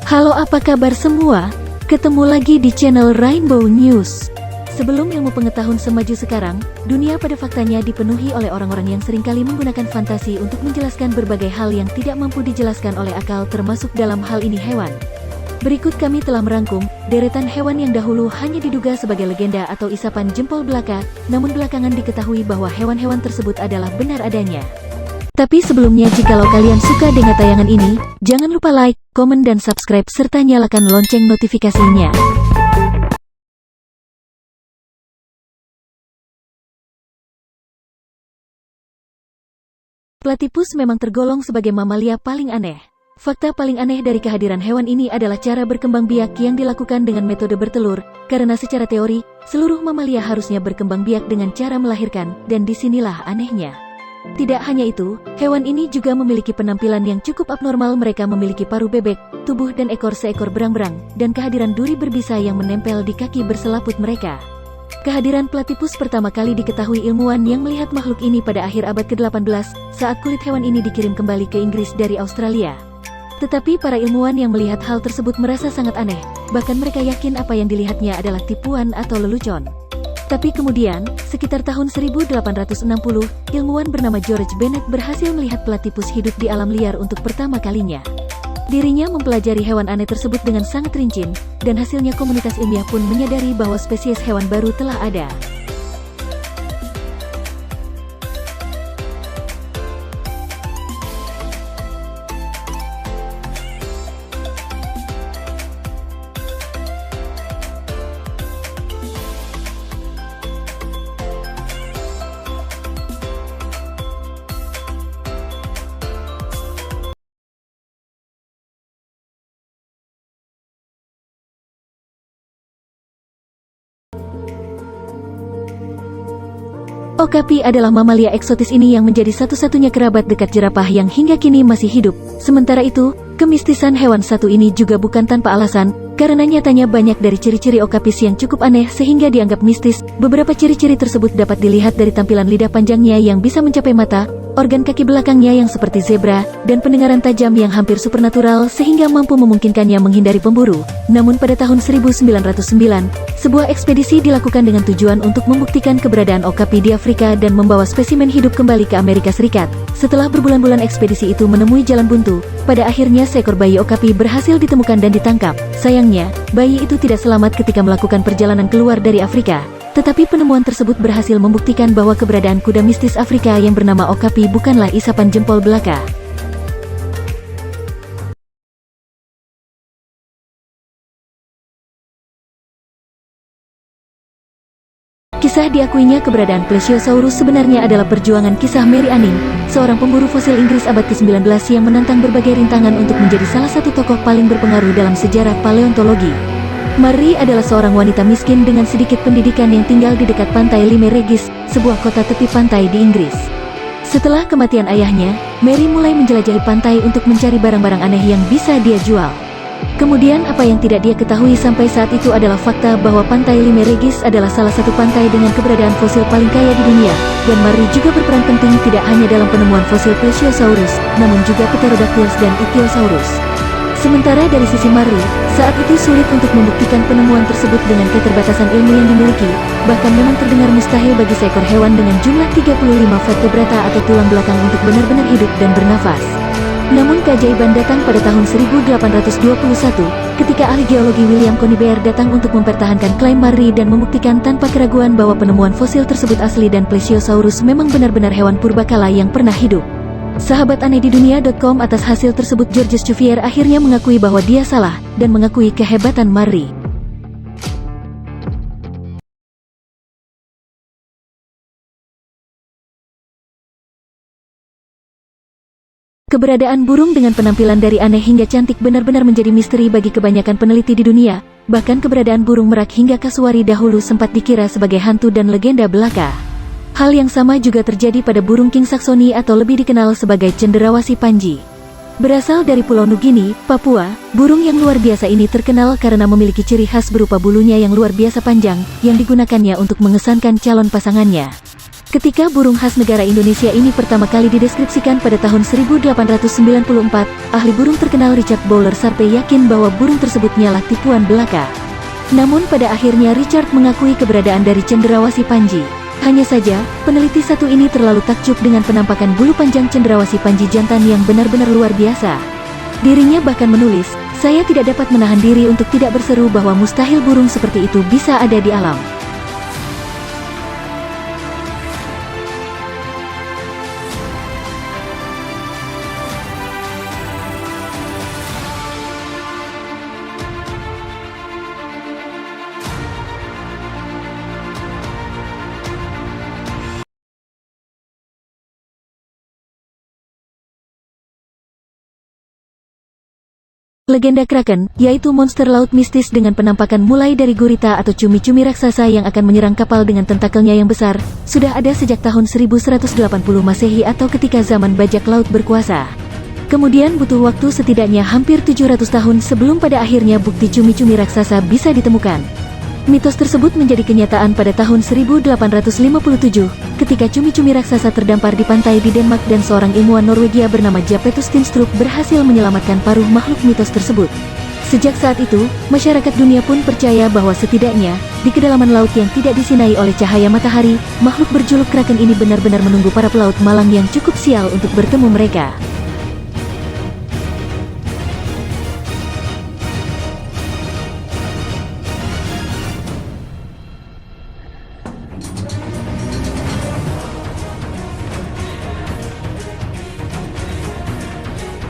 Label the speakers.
Speaker 1: Halo, apa kabar semua? Ketemu lagi di channel Rainbow News. Sebelum ilmu pengetahuan semaju sekarang, dunia pada faktanya dipenuhi oleh orang-orang yang seringkali menggunakan fantasi untuk menjelaskan berbagai hal yang tidak mampu dijelaskan oleh akal, termasuk dalam hal ini hewan. Berikut kami telah merangkum deretan hewan yang dahulu hanya diduga sebagai legenda atau isapan jempol belaka, namun belakangan diketahui bahwa hewan-hewan tersebut adalah benar adanya. Tapi sebelumnya, jikalau kalian suka dengan tayangan ini, jangan lupa like, komen dan subscribe serta nyalakan lonceng notifikasinya. Platypus memang tergolong sebagai mamalia paling aneh. Fakta paling aneh dari kehadiran hewan ini adalah cara berkembang biak yang dilakukan dengan metode bertelur, karena secara teori, seluruh mamalia harusnya berkembang biak dengan cara melahirkan, dan disinilah anehnya. Tidak hanya itu, hewan ini juga memiliki penampilan yang cukup abnormal. Mereka memiliki paruh bebek, tubuh dan ekor seekor berang-berang, dan kehadiran duri berbisa yang menempel di kaki berselaput mereka. Kehadiran platypus pertama kali diketahui ilmuwan yang melihat makhluk ini pada akhir abad ke-18, saat kulit hewan ini dikirim kembali ke Inggris dari Australia. Tetapi para ilmuwan yang melihat hal tersebut merasa sangat aneh, bahkan mereka yakin apa yang dilihatnya adalah tipuan atau lelucon. Tapi kemudian, sekitar tahun 1860, ilmuwan bernama George Bennett berhasil melihat platypus hidup di alam liar untuk pertama kalinya. Dirinya mempelajari hewan aneh tersebut dengan sangat rinci, dan hasilnya komunitas ilmiah pun menyadari bahwa spesies hewan baru telah ada. Okapi adalah mamalia eksotis ini yang menjadi satu-satunya kerabat dekat jerapah yang hingga kini masih hidup. Sementara itu, kemistisan hewan satu ini juga bukan tanpa alasan, karena nyatanya banyak dari ciri-ciri okapis yang cukup aneh sehingga dianggap mistis. Beberapa ciri-ciri tersebut dapat dilihat dari tampilan lidah panjangnya yang bisa mencapai mata, organ kaki belakangnya yang seperti zebra, dan pendengaran tajam yang hampir supernatural sehingga mampu memungkinkannya menghindari pemburu. Namun pada tahun 1909, sebuah ekspedisi dilakukan dengan tujuan untuk membuktikan keberadaan okapi di Afrika dan membawa spesimen hidup kembali ke Amerika Serikat. Setelah berbulan-bulan ekspedisi itu menemui jalan buntu, pada akhirnya seekor bayi okapi berhasil ditemukan dan ditangkap. Sayangnya, bayi itu tidak selamat ketika melakukan perjalanan keluar dari Afrika. Tetapi penemuan tersebut berhasil membuktikan bahwa keberadaan kuda mistis Afrika yang bernama okapi bukanlah isapan jempol belaka. Kisah diakuinya keberadaan Plesiosaurus sebenarnya adalah perjuangan kisah Mary Anning, seorang pemburu fosil Inggris abad ke-19 yang menantang berbagai rintangan untuk menjadi salah satu tokoh paling berpengaruh dalam sejarah paleontologi. Mary adalah seorang wanita miskin dengan sedikit pendidikan yang tinggal di dekat pantai Lyme Regis, sebuah kota tepi pantai di Inggris. Setelah kematian ayahnya, Mary mulai menjelajahi pantai untuk mencari barang-barang aneh yang bisa dia jual. Kemudian apa yang tidak dia ketahui sampai saat itu adalah fakta bahwa pantai Lyme Regis adalah salah satu pantai dengan keberadaan fosil paling kaya di dunia, dan Mary juga berperan penting tidak hanya dalam penemuan fosil Plesiosaurus, namun juga Pterodactyls dan Ichthyosaurus. Sementara dari sisi Mary, saat itu sulit untuk membuktikan penemuan tersebut dengan keterbatasan ilmu yang dimiliki, bahkan memang terdengar mustahil bagi seekor hewan dengan jumlah 35 vertebrata atau tulang belakang untuk benar-benar hidup dan bernafas. Namun keajaiban datang pada tahun 1821, ketika ahli geologi William Conybeare datang untuk mempertahankan klaim Mary dan membuktikan tanpa keraguan bahwa penemuan fosil tersebut asli dan Plesiosaurus memang benar-benar hewan purbakala yang pernah hidup. Sahabat aneh di dunia.com atas hasil tersebut Georges Cuvier akhirnya mengakui bahwa dia salah, dan mengakui kehebatan Mary. Keberadaan burung dengan penampilan dari aneh hingga cantik benar-benar menjadi misteri bagi kebanyakan peneliti di dunia. Bahkan keberadaan burung merak hingga kasuari dahulu sempat dikira sebagai hantu dan legenda belaka. Hal yang sama juga terjadi pada burung king saxoni atau lebih dikenal sebagai cenderawasih Panji. Berasal dari Pulau Nugini, Papua, burung yang luar biasa ini terkenal karena memiliki ciri khas berupa bulunya yang luar biasa panjang, yang digunakannya untuk mengesankan calon pasangannya. Ketika burung khas negara Indonesia ini pertama kali dideskripsikan pada tahun 1894, ahli burung terkenal Richard Bowler Sharpe yakin bahwa burung tersebut nyalah tipuan belaka. Namun pada akhirnya Richard mengakui keberadaan dari cendrawasih Panji. Hanya saja, peneliti satu ini terlalu takjub dengan penampakan bulu panjang cendrawasih Panji jantan yang benar-benar luar biasa. Dirinya bahkan menulis, "Saya tidak dapat menahan diri untuk tidak berseru bahwa mustahil burung seperti itu bisa ada di alam." Legenda Kraken, yaitu monster laut mistis dengan penampakan mulai dari gurita atau cumi-cumi raksasa yang akan menyerang kapal dengan tentakelnya yang besar, sudah ada sejak tahun 1180 Masehi atau ketika zaman bajak laut berkuasa. Kemudian butuh waktu setidaknya hampir 700 tahun sebelum pada akhirnya bukti cumi-cumi raksasa bisa ditemukan. Mitos tersebut menjadi kenyataan pada tahun 1857, ketika cumi-cumi raksasa terdampar di pantai di Denmark dan seorang ilmuwan Norwegia bernama Japetus Tinstrup berhasil menyelamatkan paruh makhluk mitos tersebut. Sejak saat itu, masyarakat dunia pun percaya bahwa setidaknya, di kedalaman laut yang tidak disinai oleh cahaya matahari, makhluk berjuluk Kraken ini benar-benar menunggu para pelaut malang yang cukup sial untuk bertemu mereka.